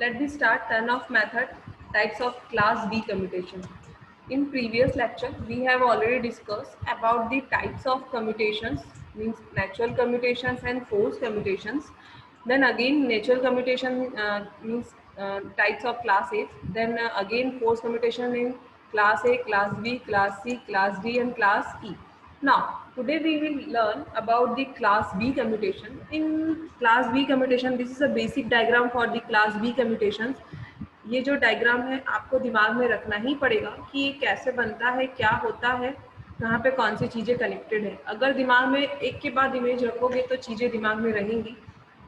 Let me start turn off method, types of class B commutation. In previous lecture, we have already discussed about the types of commutations, means natural commutations and forced commutations. Then again natural commutation means types of class A. Then again forced commutation in class A, class B, class C, class D and class E. Now, today we will learn about the class B commutation. In class B commutation, this is a basic diagram for the class B commutations. ये जो diagram है आपको दिमाग में रखना ही पड़ेगा कि ये कैसे बनता है, क्या होता है, कहाँ पे कौन सी चीज़ें कनेक्टेड है. अगर दिमाग में एक के बाद इमेज रखोगे तो चीज़ें दिमाग में रहेंगी.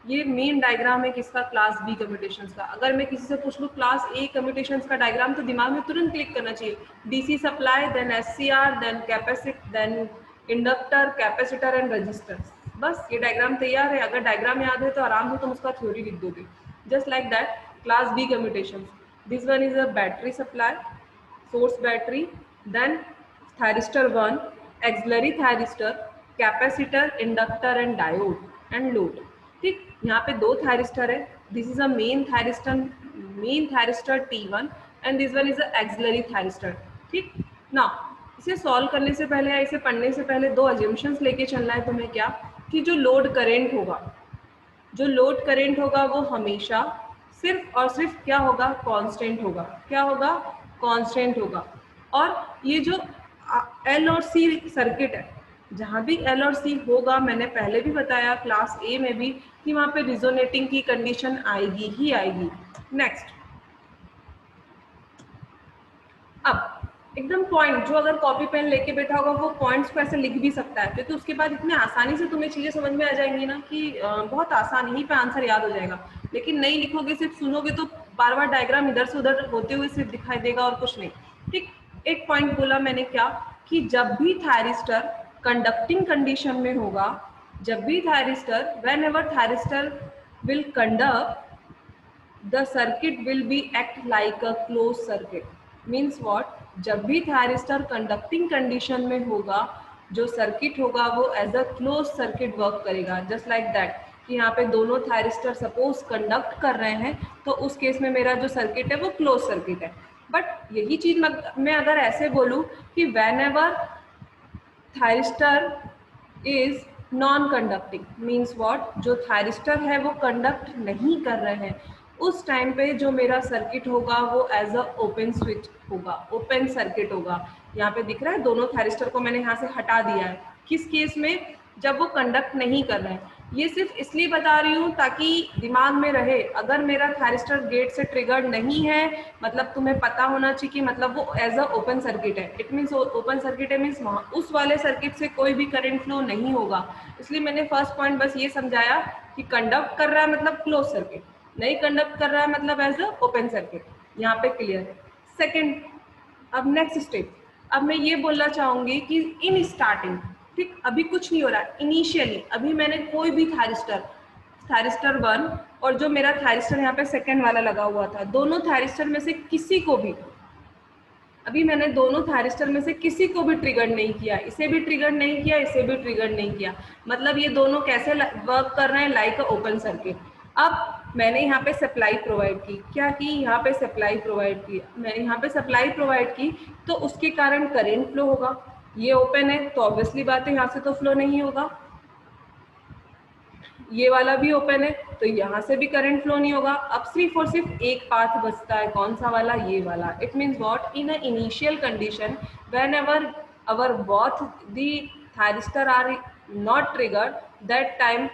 ये मेन डायग्राम है किसका, क्लास बी कम्यूटेशंस का. अगर मैं किसी से पूछ लूँ क्लास ए कम्यूटेशंस का डायग्राम तो दिमाग में तुरंत क्लिक करना चाहिए. DC supply, then SCR, then capacitor, then inductor, capacitor and resistor. बस ये डायग्राम तैयार है. अगर डायग्राम याद है तो आराम से तुम उसका थ्योरी लिख दोगे. Just like that class B commutations. This one is a battery supply, source battery, then thyristor 1, auxiliary thyristor, capacitor, inductor and diode and load. ठीक, यहाँ पे दो thyristor है. This is a main thyristor T1 and this one is a auxiliary thyristor. ठीक, now इसे solve करने से पहले या इसे पढ़ने से पहले दो assumptions लेके चलना है तुम्हें. क्या कि जो लोड करेंट होगा वो हमेशा सिर्फ और सिर्फ क्या होगा, कांस्टेंट होगा. क्या होगा, कांस्टेंट होगा. और ये जो एल और सी सर्किट है, जहाँ भी एल और सी होगा, मैंने पहले भी बताया क्लास ए में भी कि वहाँ पे रिजोनेटिंग की कंडीशन आएगी ही आएगी. नेक्स्ट, अब एकदम पॉइंट, जो अगर कॉपी पेन लेके बैठा होगा वो पॉइंट्स को ऐसे लिख भी सकता है, क्योंकि उसके बाद इतने आसानी से तुम्हें चीज़ें समझ में आ जाएंगी ना कि बहुत आसान, यहीं पे आंसर याद हो जाएगा. लेकिन नहीं लिखोगे, सिर्फ सुनोगे तो बार बार डायग्राम इधर से उधर होते हुए सिर्फ दिखाई देगा और कुछ नहीं. ठीक, एक पॉइंट बोला मैंने क्या कि जब भी थायरिस्टर कंडक्टिंग कंडीशन में होगा, जब भी thyristor, when ever thyristor will conduct, the circuit will be act like a close circuit. Means what, जब भी थायरिस्टर कंडक्टिंग कंडीशन में होगा, जो सर्किट होगा वो as a close circuit work करेगा. जस्ट लाइक दैट कि यहाँ पे दोनों थायरिस्टर सपोज कंडक्ट कर रहे हैं, तो उस केस में मेरा जो सर्किट है वो क्लोज सर्किट है. बट यही चीज मैं अगर ऐसे बोलूँ कि when ever thyristor is non conducting, means what, जो थायरिस्टर है वो कंडक्ट नहीं कर रहे हैं, उस टाइम पे जो मेरा सर्किट होगा वो एज अ ओपन स्विच होगा, ओपन सर्किट होगा. यहाँ पे दिख रहा है दोनों थायरिस्टर को मैंने यहाँ से हटा दिया है. किस केस में, जब वो कंडक्ट नहीं कर रहे हैं. ये सिर्फ इसलिए बता रही हूँ ताकि दिमाग में रहे, अगर मेरा थायरिस्टर गेट से ट्रिगर्ड नहीं है, मतलब तुम्हें पता होना चाहिए कि मतलब वो एज अ ओपन सर्किट है. इट मीन्स ओपन सर्किट है, मीन्स उस वाले सर्किट से कोई भी करंट फ्लो नहीं होगा. इसलिए मैंने फर्स्ट पॉइंट बस ये समझाया कि कंडक्ट कर रहा है मतलब क्लोज सर्किट, नहीं कंडक्ट कर रहा है मतलब एज अ ओपन सर्किट. यहाँ पे क्लियर है. सेकेंड, अब नेक्स्ट स्टेप, अब मैं ये बोलना चाहूंगी कि इन स्टार्टिंग, ठीक, अभी कुछ नहीं हो रहा है. इनिशियली अभी मैंने कोई भी थायरिस्टर 1 और जो मेरा थायरिस्टर यहाँ पे सेकेंड वाला लगा हुआ था, दोनों थायरिस्टर में से किसी को भी, अभी मैंने दोनों थायरिस्टर में से किसी को भी ट्रिगर नहीं किया. इसे भी ट्रिगर नहीं किया, इसे भी ट्रिगर नहीं किया. मतलब ये दोनों कैसे वर्क कर रहे हैं, लाइक ओपन सर्किट. अब मैंने यहाँ पे सप्लाई प्रोवाइड की, क्या की, यहाँ पे सप्लाई प्रोवाइड की. मैंने यहाँ पे सप्लाई प्रोवाइड की तो उसके कारण करेंट फ्लो होगा. ये ओपन है तो ऑब्वियसली बात है यहाँ से तो फ्लो नहीं होगा. ये वाला भी ओपन है तो यहाँ से भी करंट फ्लो नहीं होगा. अब सिर्फ और सिर्फ एक पाथ बचता है, कौन सा वाला, ये वाला. It means what, in a initial condition whenever our both the thyristor are not triggered, that time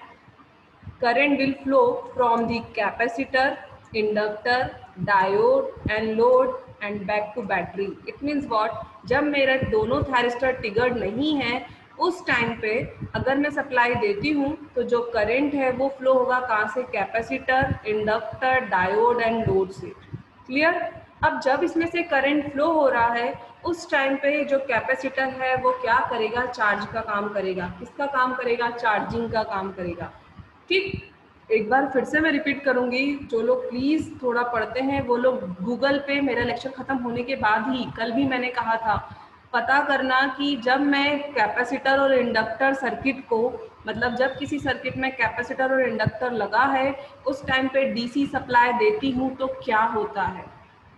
current will flow from the capacitor, inductor, diode and load and back to battery. It means what, जब मेरे दोनों thyristor triggered नहीं है, उस time पे अगर मैं supply देती हूँ तो जो करंट है वो फ्लो होगा कहाँ से, capacitor, inductor, diode and load से. क्लियर. अब जब इसमें से करंट फ्लो हो रहा है, उस टाइम पे जो कैपेसिटर है वो क्या करेगा, चार्ज का काम करेगा. किसका काम करेगा, चार्जिंग का काम करेगा. ठीक, एक बार फिर से मैं रिपीट करूंगी. जो लोग प्लीज थोड़ा पढ़ते हैं वो लोग गूगल पे मेरा लेक्चर खत्म होने के बाद ही, कल भी मैंने कहा था पता करना कि जब मैं कैपेसिटर और इंडक्टर सर्किट को, मतलब जब किसी सर्किट में कैपेसिटर और इंडक्टर लगा है उस टाइम पे डीसी सप्लाई देती हूँ तो क्या होता है,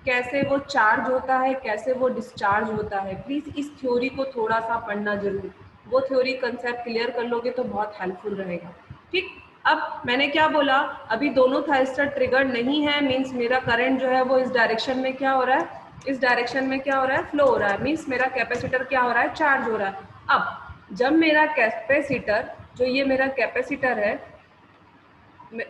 कैसे वो चार्ज होता है, कैसे वो डिस्चार्ज होता है। प्लीज़ इस थ्योरी को थोड़ा सा पढ़ना जरूर, वो थ्योरी कंसेप्ट क्लियर कर लोगे तो बहुत हेल्पफुल रहेगा। ठीक, अब मैंने क्या बोला, अभी दोनों थायरिस्टर ट्रिगर नहीं है, मीन्स मेरा करंट जो है वो इस डायरेक्शन में क्या हो रहा है, इस डायरेक्शन में क्या हो रहा है, फ्लो हो रहा है, मीन्स मेरा कैपेसिटर क्या हो रहा है, चार्ज हो रहा है। अब जब मेरा कैपेसिटर, जो ये मेरा कैपेसिटर है,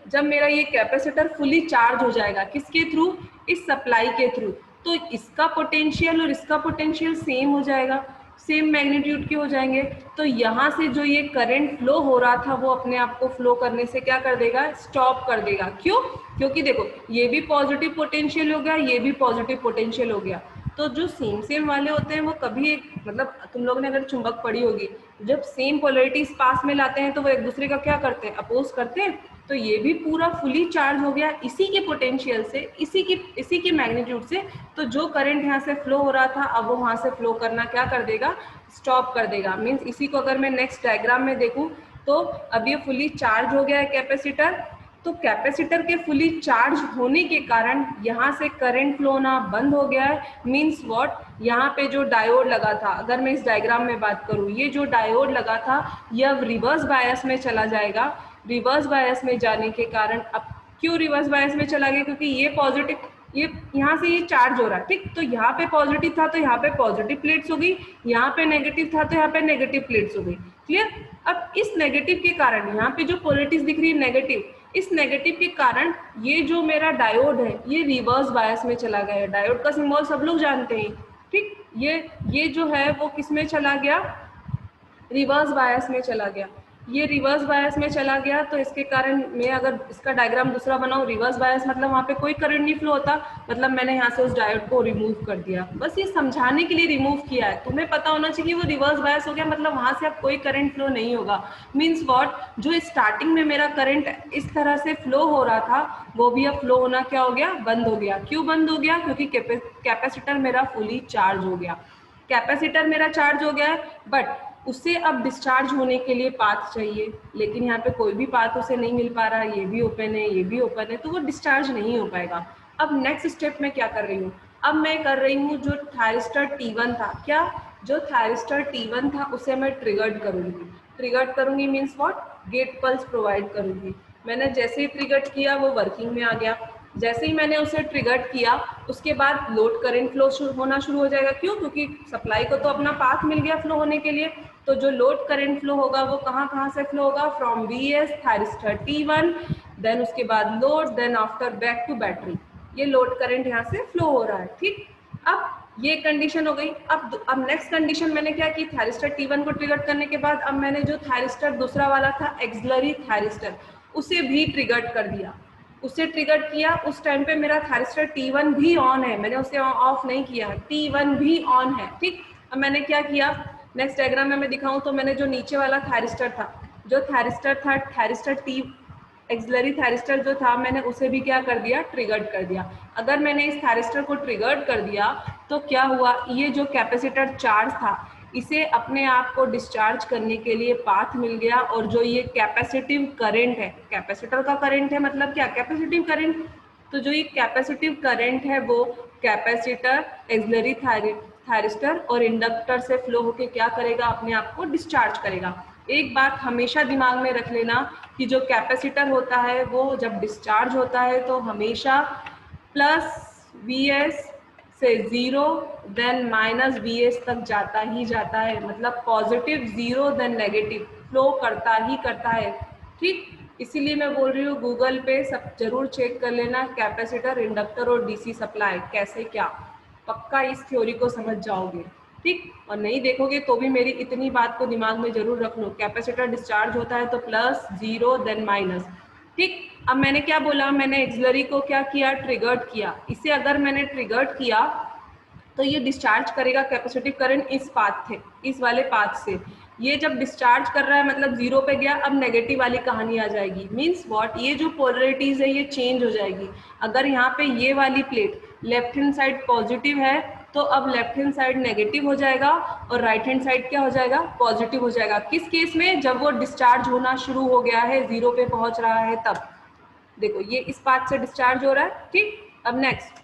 जब मेरा ये कैपेसिटर फुली चार्ज हो जाएगा, किसके थ्रू, इस सप्लाई के थ्रू, तो इसका पोटेंशियल और इसका पोटेंशियल सेम हो जाएगा, सेम मैग्नीट्यूड के हो जाएंगे। तो यहाँ से जो ये करंट फ्लो हो रहा था वो अपने आप को फ्लो करने से क्या कर देगा, स्टॉप कर देगा। क्यों, क्योंकि देखो ये भी पॉजिटिव पोटेंशियल हो गया, ये भी पॉजिटिव पोटेंशियल हो गया। तो जो सेम सेम वाले होते हैं वो कभी एक, मतलब तुम लोगों ने अगर चुंबक पढ़ी होगी, जब सेम पोलरिटीज पास में लाते हैं तो वो एक दूसरे का क्या करते हैं, अपोज करते हैं। तो ये भी पूरा फुली चार्ज हो गया इसी के पोटेंशियल से, इसी के मैग्नीट्यूड से। तो जो करंट यहाँ से फ्लो हो रहा था अब वो वहाँ से फ्लो करना क्या कर देगा, स्टॉप कर देगा। मीन्स इसी को अगर मैं नेक्स्ट डायग्राम में देखूँ तो अब ये फुली चार्ज हो गया है कैपेसिटर, तो कैपेसिटर के फुली चार्ज होने के कारण यहाँ से करंट फ्लो होना बंद हो गया है। मीन्स व्हाट, यहाँ पे जो डायोड लगा था, अगर मैं इस डायग्राम में बात करूँ, ये जो डायोड लगा था ये अब रिवर्स बायस में चला जाएगा। रिवर्स बायस में जाने के कारण, अब क्यों रिवर्स बायस में चला गया, क्योंकि ये पॉजिटिव, ये यहाँ से ये चार्ज हो रहा है, ठीक, तो यहाँ पे पॉजिटिव था तो यहाँ पे पॉजिटिव प्लेट्स हो गई, यहाँ पे नेगेटिव था तो यहाँ पे नेगेटिव प्लेट्स हो गई। क्लियर। अब इस नेगेटिव के कारण यहाँ पे जो पोलरिटीज दिख रही है नेगेटिव, इस नेगेटिव के कारण ये जो मेरा डायोड है ये रिवर्स बायस में चला गया है। डायोड का सिंबल सब लोग जानते हैं, ठीक, ये जो है वो किस में चला गया, रिवर्स बायस में चला गया। ये रिवर्स बायस में चला गया तो इसके कारण मैं अगर इसका डायग्राम दूसरा बनाऊं, रिवर्स बायस मतलब वहाँ पे कोई करंट नहीं फ्लो होता, मतलब मैंने यहाँ से उस डायोड को रिमूव कर दिया। बस ये समझाने के लिए रिमूव किया है, तुम्हें पता होना चाहिए वो रिवर्स बायस हो गया मतलब वहाँ से अब कोई करंट फ्लो नहीं होगा। मीन्स वॉट, जो स्टार्टिंग में मेरा करंट इस तरह से फ्लो हो रहा था वो भी अब फ्लो होना क्या हो गया, बंद हो गया। क्यों बंद हो गया, क्योंकि कैपेसिटर मेरा फुली चार्ज हो गया। कैपेसिटर मेरा चार्ज हो गया है बट उसे अब डिस्चार्ज होने के लिए पाथ चाहिए, लेकिन यहाँ पे कोई भी पाथ उसे नहीं मिल पा रहा है, ये भी ओपन है ये भी ओपन है, तो वो डिस्चार्ज नहीं हो पाएगा। अब नेक्स्ट स्टेप में क्या कर रही हूँ, अब मैं कर रही हूँ जो थायरिस्टर T1 था, क्या, जो थायरिस्टर T1 था उसे मैं ट्रिगर्ड करूँगी। ट्रिगर्ड करूँगी means what, gate pulse provide करूँगी। मैंने जैसे ही ट्रिगर्ड किया वो वर्किंग में आ गया। जैसे ही मैंने उसे ट्रिगर्ड किया उसके बाद लोड करंट फ्लो होना शुरू हो जाएगा। क्यों, क्योंकि सप्लाई को तो अपना पाथ मिल गया फ्लो होने के लिए। तो जो लोड करंट फ्लो होगा वो कहाँ से फ्लो होगा, from VS thyristor T1, then उसके बाद load, then after back to battery. ये लोड करंट यहाँ से फ्लो हो रहा है, ठीक। अब ये कंडीशन हो गई। अब नेक्स्ट कंडीशन मैंने क्या की, थायरिस्टर T1 को ट्रिगर करने के बाद अब मैंने जो थायरिस्टर दूसरा वाला था एक्सिलरी थायरिस्टर उसे भी ट्रिगर्ड कर दिया। उसे ट्रिगर किया, उस टाइम पे मेरा थायरिस्टर T1 भी ऑन है, मैंने उसे ऑफ नहीं किया, T1 भी ऑन है, ठीक। अब मैंने क्या किया, नेक्स्ट डायग्राम में मैं दिखाऊं तो मैंने जो नीचे वाला थायरिस्टर था, जो थायरिस्टर था थायरिस्टर T एक्सिलरी थायरिस्टर जो था, मैंने उसे भी क्या कर दिया, ट्रिगर्ड कर दिया। अगर मैंने इस थायरिस्टर को ट्रिगर्ड कर दिया तो क्या हुआ, ये जो कैपेसिटर चार्ज था इसे अपने आप को डिस्चार्ज करने के लिए पाथ मिल गया। और जो ये कैपेसिटिव करंट है, कैपेसिटर का करंट है मतलब क्या, कैपेसिटिव करंट, तो जो ये कैपेसिटिव करंट है वो कैपेसिटर, एक्सिलरी थायरिस्टर और इंडक्टर से फ्लो होके क्या करेगा, अपने आप को डिस्चार्ज करेगा। एक बात हमेशा दिमाग में रख लेना कि जो कैपेसिटर होता है वो जब डिस्चार्ज होता है तो हमेशा प्लस VS से 0 देन माइनस VS तक जाता ही जाता है, मतलब पॉजिटिव 0 देन नेगेटिव फ्लो करता ही करता है, ठीक। इसीलिए मैं बोल रही हूँ गूगल पे सब जरूर चेक कर लेना, कैपेसिटर, इंडक्टर और DC सप्लाई कैसे क्या, पक्का इस थ्योरी को समझ जाओगे, ठीक। और नहीं देखोगे तो भी मेरी इतनी बात को दिमाग में जरूर रख लो, कैपेसिटर डिस्चार्ज होता है तो प्लस 0 देन माइनस, ठीक। अब मैंने क्या बोला, मैंने एक्सिलरी को क्या किया, ट्रिगर्ड किया। इसे अगर मैंने ट्रिगर्ड किया तो ये डिस्चार्ज करेगा कैपेसिटिव करंट इस पाथ से, इस वाले पाथ से। ये जब डिस्चार्ज कर रहा है मतलब 0 पे गया, अब नेगेटिव वाली कहानी आ जाएगी। मीन्स व्हाट, ये जो पोलरिटीज है ये चेंज हो जाएगी। अगर यहाँ पे ये वाली plate left hand side positive है तो अब लेफ्ट हैंड साइड नेगेटिव हो जाएगा और राइट हैंड साइड क्या हो जाएगा, पॉजिटिव हो जाएगा। किस केस में, जब वो डिस्चार्ज होना शुरू हो गया है, 0 पे पहुंच रहा है तब। देखो ये इस पाथ से डिस्चार्ज हो रहा है, ठीक। अब नेक्स्ट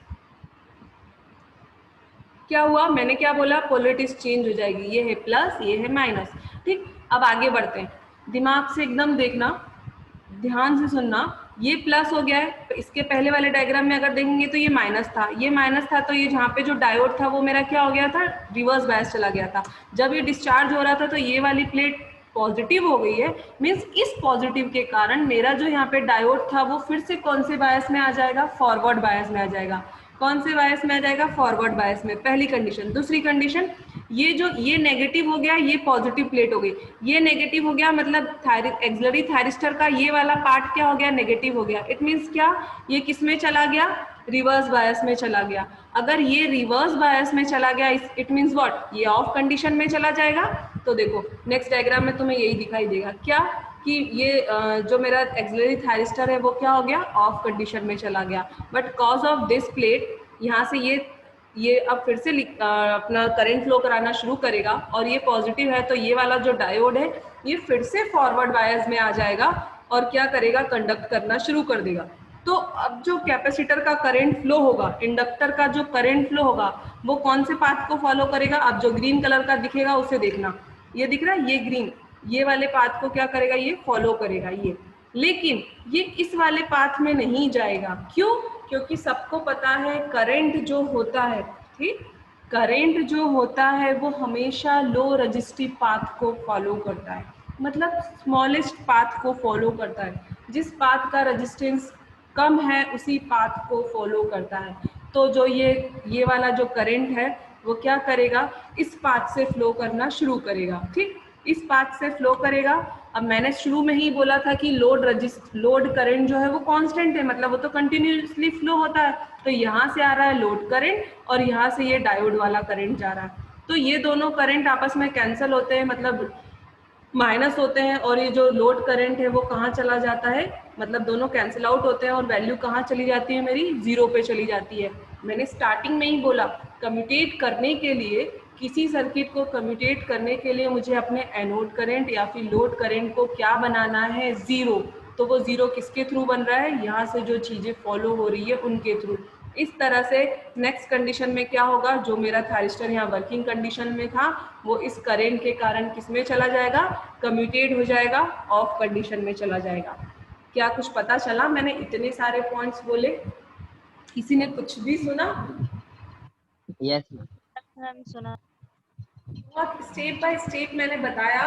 क्या हुआ, मैंने क्या बोला, पोलरिटीज चेंज हो जाएगी, ये है प्लस, ये है माइनस, ठीक। अब आगे बढ़ते हैं, दिमाग से एकदम देखना, ध्यान से सुनना, ये प्लस हो गया है, तो इसके पहले वाले डायग्राम में अगर देखेंगे तो ये माइनस था, ये माइनस था, तो ये जहाँ पे जो डायोड था वो मेरा क्या हो गया था, रिवर्स बायस चला गया था। जब ये डिस्चार्ज हो रहा था तो ये वाली प्लेट पॉजिटिव हो गई है, मीन्स इस पॉजिटिव के कारण मेरा जो यहाँ पे डायोड था वो फिर से कौन से बायस में आ जाएगा, फॉरवर्ड बायस में आ जाएगा। कौन से बायस में आ जाएगा, फॉरवर्ड बायस में, पहली कंडीशन। दूसरी कंडीशन, ये जो ये नेगेटिव हो गया, ये पॉजिटिव प्लेट हो गई, ये नेगेटिव हो गया, मतलब एक्सिलरी थायरिस्टर का ये वाला पार्ट क्या हो गया, नेगेटिव हो गया। इट मीन्स क्या, ये किस में चला गया, रिवर्स बायस में चला गया। अगर ये रिवर्स बायस में चला गया, इट मीन्स व्हाट, ये ऑफ कंडीशन में चला जाएगा। तो देखो नेक्स्ट डायग्राम में तुम्हें यही दिखाई देगा, क्या कि ये जो मेरा एक्सिलरी थायरिस्टर है वो क्या हो गया, ऑफ कंडीशन में चला गया। But cause of this plate यहाँ से ये अब फिर से अपना करंट फ्लो कराना शुरू करेगा, और ये पॉजिटिव है, तो ये वाला जो डायोड है ये फिर से फॉरवर्ड बायस में आ जाएगा और क्या करेगा, कंडक्ट करना शुरू कर देगा। तो अब जो कैपेसिटर का करंट फ्लो होगा, इंडक्टर का जो करंट फ्लो होगा, वो कौन से पाथ को फॉलो करेगा। अब जो ग्रीन कलर का दिखेगा उसे देखना, ये दिख रहा है, ये ग्रीन, ये वाले पाथ को क्या करेगा, ये फॉलो करेगा ये। लेकिन ये इस वाले पाथ में नहीं जाएगा, क्यों, क्योंकि सबको पता है करंट जो होता है, ठीक, करंट जो होता है वो हमेशा लो रजिस्टिव पाथ को फॉलो करता है, मतलब स्मॉलेस्ट पाथ को फॉलो करता है। जिस पाथ का रेजिस्टेंस कम है उसी पाथ को फॉलो करता है। तो जो ये वाला जो करंट है वो क्या करेगा, इस पाथ से फ्लो करना शुरू करेगा, ठीक, इस पाथ से फ्लो करेगा। अब मैंने शुरू में ही बोला था कि लोड करंट जो है वो कांस्टेंट है, मतलब वो तो कंटिन्यूसली फ्लो होता है। तो यहाँ से आ रहा है लोड करंट और यहाँ से ये डायोड वाला करंट जा रहा है, तो ये दोनों करंट आपस में कैंसिल होते हैं, मतलब माइनस होते हैं, और ये जो लोड करंट है वो कहाँ चला जाता है, मतलब दोनों कैंसिल आउट होते हैं और वैल्यू कहाँ चली जाती है, मेरी 0 पे चली जाती है। मैंने स्टार्टिंग में ही बोला, कम्यूटेट करने के लिए, किसी सर्किट को कम्यूटेट करने के लिए मुझे अपने एनोड करंट या फिर लोड करंट को क्या बनाना है, 0। तो वो 0 किसके थ्रू बन रहा है, यहाँ से जो चीज़ें फॉलो हो रही है उनके थ्रू। इस तरह से नेक्स्ट कंडीशन में क्या होगा, जो मेरा थायरिस्टर यहाँ वर्किंग कंडीशन में था वो इस करंट के कारण किस में चला जाएगा, कम्यूटेट हो जाएगा, ऑफ कंडीशन में चला जाएगा। क्या कुछ पता चला, मैंने इतने सारे पॉइंट्स बोले, किसी ने कुछ भी सुना? यस मैम सुना। बहुत स्टेप बाय स्टेप मैंने बताया,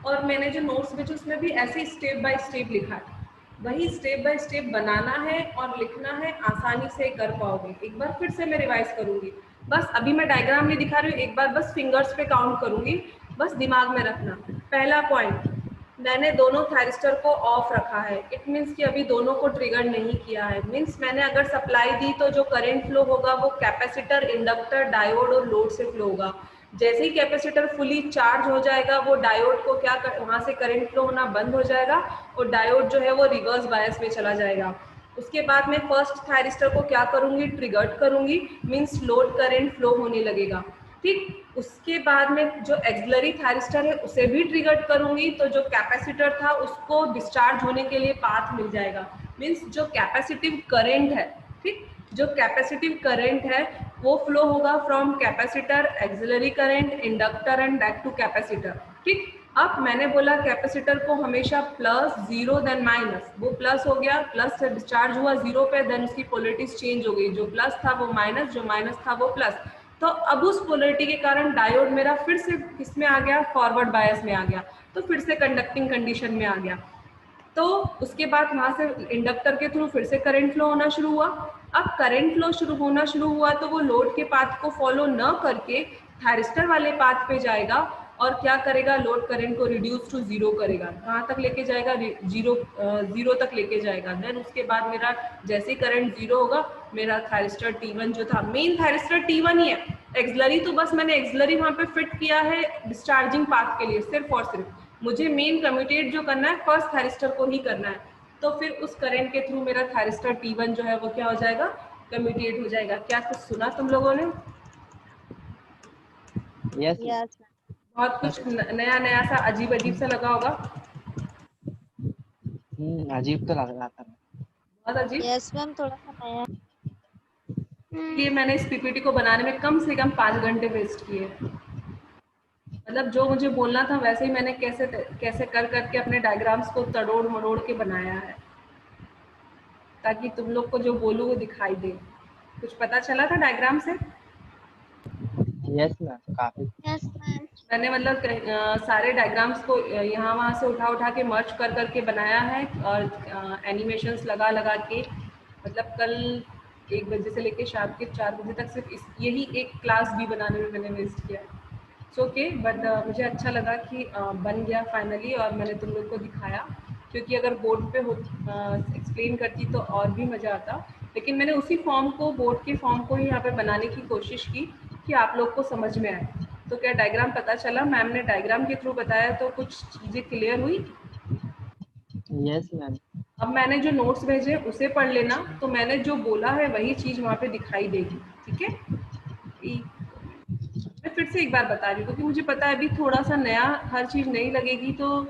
और मैंने जो नोट्स भेजे उसमें भी ऐसे स्टेप बाय स्टेप लिखा है। वही स्टेप बाय स्टेप बनाना है और लिखना है, आसानी से कर पाओगे। एक बार फिर से मैं रिवाइज करूंगी, बस अभी मैं डायग्राम नहीं दिखा रही हूँ, एक बार बस फिंगर्स पे काउंट करूंगी, बस दिमाग में रखना। पहला पॉइंट, मैंने दोनों थायरिस्टर को ऑफ रखा है, इट मीन्स कि अभी दोनों को ट्रिगर नहीं किया है। मीन्स मैंने अगर सप्लाई दी तो जो करंट फ्लो होगा वो कैपेसिटर, इंडक्टर, डायोड और लोड से फ्लो होगा। जैसे ही कैपेसिटर फुली चार्ज हो जाएगा वो डायोड को क्या वहां से करंट फ्लो होना बंद हो जाएगा और डायोड जो है वो रिवर्स बायस में चला जाएगा। उसके बाद मैं फर्स्ट थायरिस्टर को क्या करूंगी, ट्रिगर्ड करूंगी, मीन्स लोड करंट फ्लो होने लगेगा, ठीक। उसके बाद में जो एक्सिलरी थायरिस्टर है उसे भी ट्रिगर्ड करूंगी, तो जो कैपेसिटर था उसको डिस्चार्ज होने के लिए पाथ मिल जाएगा, मीन्स जो कैपेसिटिव करंट है, ठीक, जो कैपेसिटिव करंट है वो फ्लो होगा from capacitor, auxiliary current, inductor and back to capacitor, ठीक। अब मैंने बोला कैपेसिटर को हमेशा प्लस 0 देन माइनस, वो प्लस हो गया, प्लस से डिस्चार्ज हुआ 0 पे, देन उसकी पोलरिटीज चेंज हो गई, जो प्लस था वो माइनस, जो माइनस था वो प्लस। तो अब उस पोलरिटी के कारण डायोड मेरा फिर से किसमें आ गया, फॉरवर्ड बायस में आ गया, तो फिर से कंडक्टिंग कंडीशन में आ गया। तो उसके बाद वहां से इंडक्टर के थ्रू फिर से करंट फ्लो होना शुरू हुआ। अब करंट फ्लो शुरू होना शुरू हुआ तो वो लोड के पाथ को फॉलो न करके थायरिस्टर वाले पाथ पे जाएगा और क्या करेगा, लोड करंट को रिड्यूस टू 0 करेगा। कहाँ तक लेके जाएगा, 0 तक लेके जाएगा। देन उसके बाद मेरा जैसे ही करंट 0 होगा, मेरा थायरिस्टर T1 जो था, मेन थायरिस्टर T1 ही है, एक्सिलरी तो बस मैंने एक्सिलरी वहां पे फिट किया है डिस्चार्जिंग पाथ के लिए, सिर्फ और सिर्फ मुझे मेन कम्यूटेट जो करना है फर्स्ट थायरिस्टर को ही करना है। तो फिर उस करंट के थ्रू मेरा थायरिस्टर T1 जो है वो क्या हो जाएगा, कम्यूटेट हो जाएगा। क्या कुछ सुना तुम लोगों ने? यस यस बहुत कुछ नया नया सा अजीब अजीब सा लगा होगा। अजीब तो लग रहा था। बहुत अजीब। यस मैम, थोड़ा सा नया। ये मैंने इस पीपीटी को बनाने में कम से कम 5 घंटे वेस्ट किए। मतलब जो मुझे बोलना था वैसे ही मैंने कैसे कैसे कर करके अपने डायग्राम्स को तड़ोड़ मरोड़ के बनाया है, ताकि तुम लोग को जो बोलूँ वो दिखाई दे। कुछ पता चला था डायग्राम से? यस मैम, काफी। Yes ma'am. मैंने मतलब सारे डायग्राम्स को यहाँ वहाँ से उठा उठा के मर्ज कर करके बनाया है, और एनिमेशंस लगा लगा के, मतलब कल 1 बजे से लेके शाम के 4 बजे तक सिर्फ यही एक क्लास भी बनाने में मैंने वेस्ट किया। इट्स ओके, बट मुझे अच्छा लगा कि बन गया फाइनली, और मैंने तुम लोग को दिखाया, क्योंकि अगर बोर्ड पे एक्सप्लेन करती तो और भी मज़ा आता। लेकिन मैंने उसी फॉर्म को, बोर्ड के फॉर्म को ही यहाँ पे बनाने की कोशिश की कि आप लोग को समझ में आए। तो क्या डायग्राम पता चला? मैम ने डायग्राम के थ्रू बताया तो कुछ चीज़ें क्लियर हुई? Yes ma'am. अब मैंने जो नोट्स भेजे उसे पढ़ लेना, तो मैंने जो बोला है वही चीज़ वहाँ पे दिखाई देगी। ठीक है? मैं फिर से एक बार बता रही हूँ, क्योंकि मुझे पता है अभी थोड़ा सा नया, हर चीज़ नई लगेगी तो